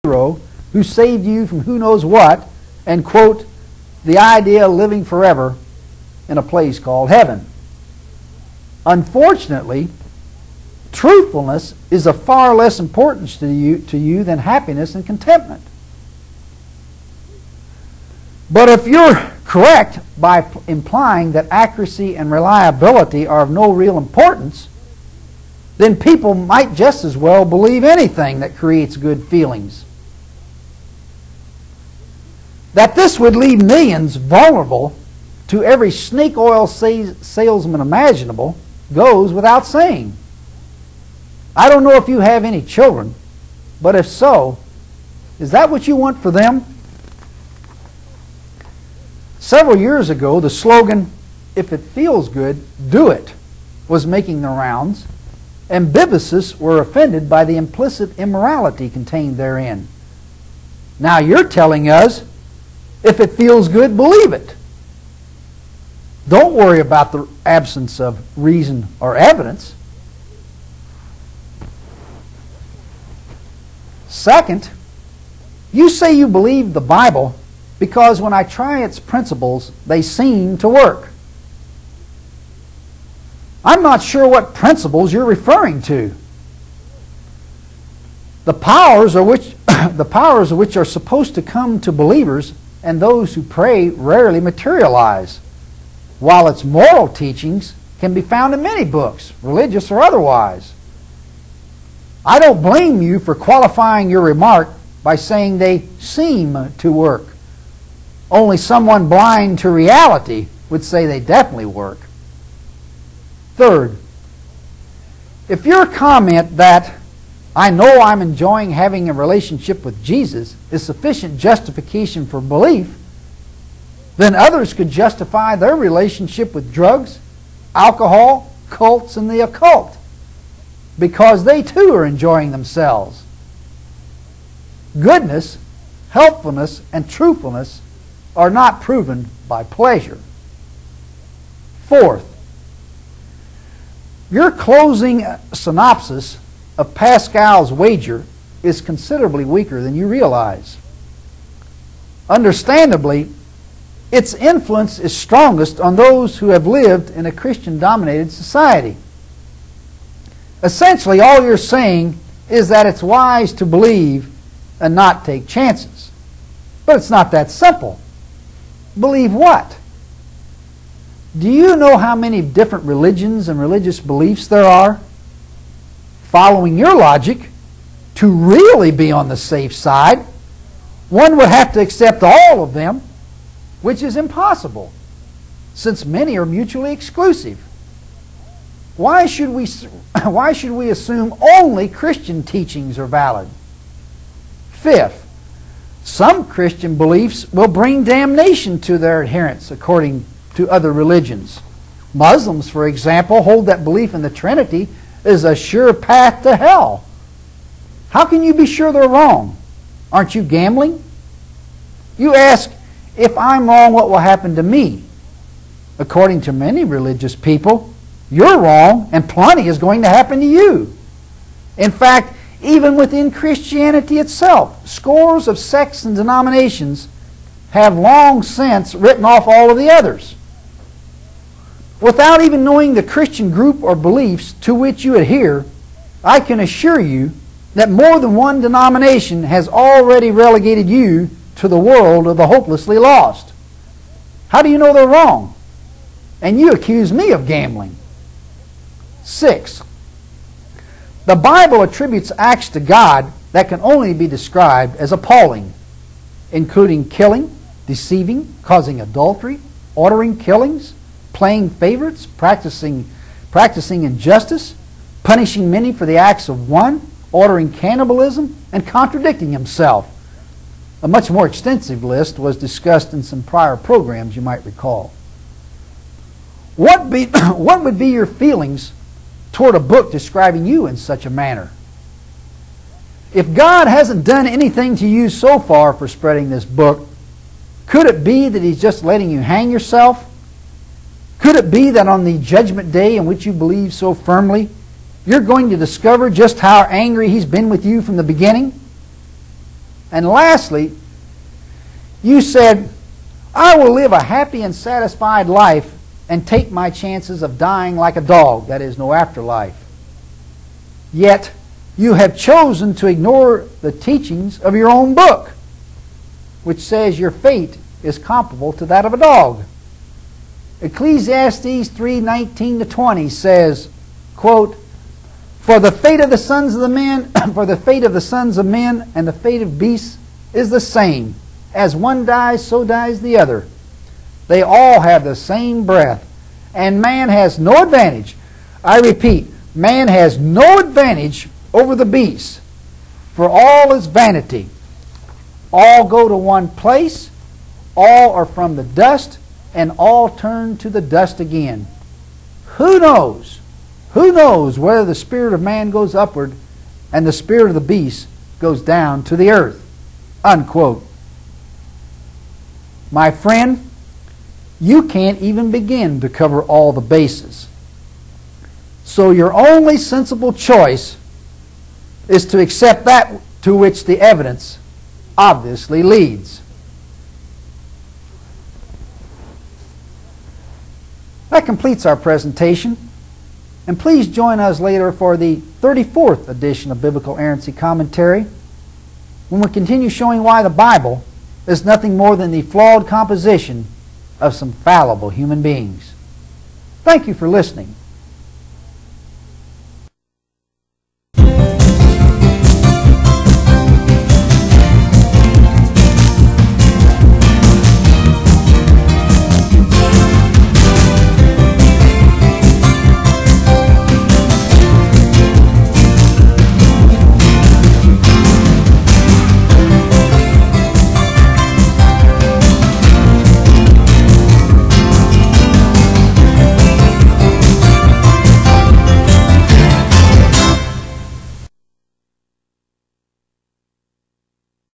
hero who saved you from who knows what, and, quote, the idea of living forever in a place called heaven. Unfortunately, truthfulness is of far less importance to you than happiness and contentment. But if you're correct by implying that accuracy and reliability are of no real importance, then people might just as well believe anything that creates good feelings. That this would leave millions vulnerable to every snake oil salesman imaginable goes without saying. I don't know if you have any children, but if so, is that what you want for them? Several years ago, the slogan, "If it feels good, do it," was making the rounds, and bibicists were offended by the implicit immorality contained therein. Now you're telling us, if it feels good, believe it. Don't worry about the absence of reason or evidence. Second, you say you believe the Bible because when I try its principles, they seem to work. I'm not sure what principles you're referring to. The powers of which are supposed to come to believers and those who pray rarely materialize, while its moral teachings can be found in many books, religious or otherwise. I don't blame you for qualifying your remark by saying they seem to work. Only someone blind to reality would say they definitely work. Third, if your comment that "I know I'm enjoying having a relationship with Jesus" is sufficient justification for belief, then others could justify their relationship with drugs, alcohol, cults, and the occult, because they too are enjoying themselves. Goodness, helpfulness, and truthfulness are not proven by pleasure. Fourth, your closing synopsis of Pascal's wager is considerably weaker than you realize. Understandably, its influence is strongest on those who have lived in a Christian-dominated society. Essentially, all you're saying is that it's wise to believe and not take chances. But it's not that simple. Believe what? Do you know how many different religions and religious beliefs there are? Following your logic, to really be on the safe side, one would have to accept all of them, which is impossible, since many are mutually exclusive. Why should we assume only Christian teachings are valid? Fifth, some Christian beliefs will bring damnation to their adherents according to other religions. Muslims, for example, hold that belief in the Trinity is a sure path to hell. How can you be sure they're wrong? Aren't you gambling? You ask, if I'm wrong, what will happen to me? According to many religious people, you're wrong and plenty is going to happen to you. In fact, even within Christianity itself, scores of sects and denominations have long since written off all of the others. Without even knowing the Christian group or beliefs to which you adhere, I can assure you that more than one denomination has already relegated you to the world of the hopelessly lost. How do you know they're wrong? And you accuse me of gambling. 6. The Bible attributes acts to God that can only be described as appalling, including killing, deceiving, causing adultery, ordering killings, playing favorites, practicing injustice, punishing many for the acts of one, ordering cannibalism, and contradicting himself. A much more extensive list was discussed in some prior programs, you might recall. What would be your feelings toward a book describing you in such a manner? If God hasn't done anything to you so far for spreading this book, could it be that He's just letting you hang yourself? Could it be that on the judgment day in which you believe so firmly, you're going to discover just how angry He's been with you from the beginning? And lastly, you said, I will live a happy and satisfied life and take my chances of dying like a dog, that is, no afterlife. Yet, you have chosen to ignore the teachings of your own book, which says your fate is comparable to that of a dog. Ecclesiastes 3:19-20 says, quote, For the fate of the sons of men and the fate of beasts is the same. As one dies, so dies the other. They all have the same breath, and man has no advantage. I repeat, man has no advantage over the beasts, for all is vanity. All go to one place, all are from the dust, and all turn to the dust again. Who knows? Who knows whether the spirit of man goes upward and the spirit of the beast goes down to the earth? Unquote. My friend, you can't even begin to cover all the bases. So your only sensible choice is to accept that to which the evidence obviously leads. That completes our presentation. And please join us later for the 34th edition of Biblical Errancy Commentary, when we continue showing why the Bible is nothing more than the flawed composition of some fallible human beings. Thank you for listening.